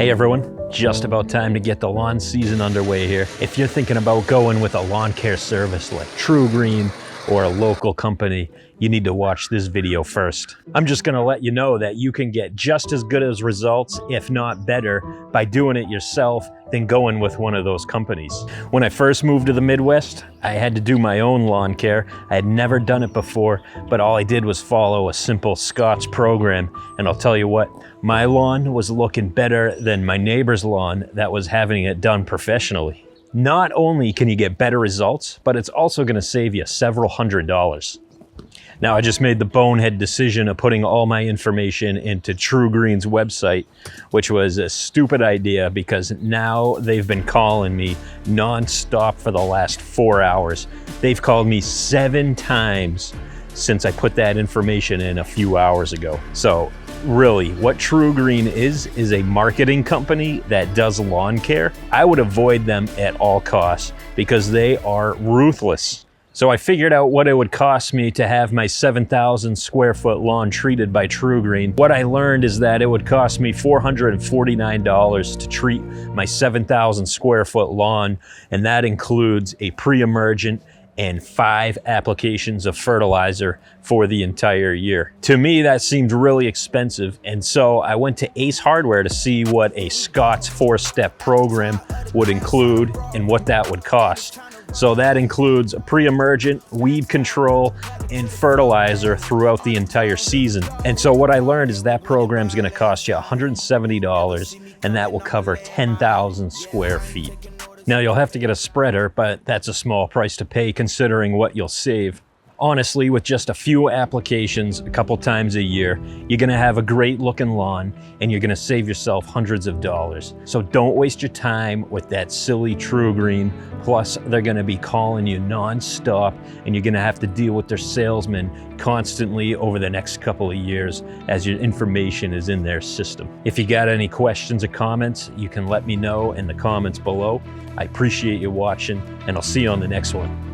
Hey everyone, just about time to get the lawn season underway here. If you're thinking about going with a lawn care service like TruGreen or a local company, you need to watch this video first. I'm just gonna let you know that you can get just as good as results, if not better, by doing it yourself than going with one of those companies. When I first moved to the Midwest, I had to do my own lawn care. I had never done it before, but all I did was follow a simple Scott's program. And I'll tell you what, my lawn was looking better than my neighbor's lawn that was having it done professionally. Not only can you get better results, but it's also gonna save you several $100s. Now, I just made the bonehead decision of putting all my information into TruGreen's website, which was a stupid idea because now they've been calling me nonstop for the last 4 hours. They've called me 7 times since I put that information in a few hours ago. So really, what TruGreen is a marketing company that does lawn care. I would avoid them at all costs because they are ruthless. So I figured out what it would cost me to have my 7,000 square foot lawn treated by TruGreen. What I learned is that it would cost me $449 to treat my 7,000 square foot lawn, and that includes a pre-emergent and 5 applications of fertilizer for the entire year. To me, that seemed really expensive, and so I went to Ace Hardware to see what a Scott's 4-step program would include and what that would cost. So that includes a pre-emergent, weed control, and fertilizer throughout the entire season. And so what I learned is that program's gonna cost you $170, and that will cover 10,000 square feet. Now, you'll have to get a spreader, but that's a small price to pay considering what you'll save. Honestly, with just a few applications a couple times a year, you're gonna have a great looking lawn and you're gonna save yourself hundreds of dollars. So don't waste your time with that silly TruGreen. Plus, they're gonna be calling you non-stop and you're gonna have to deal with their salesmen constantly over the next couple of years as your information is in their system. If you got any questions or comments, you can let me know in the comments below. I appreciate you watching, and I'll see you on the next one.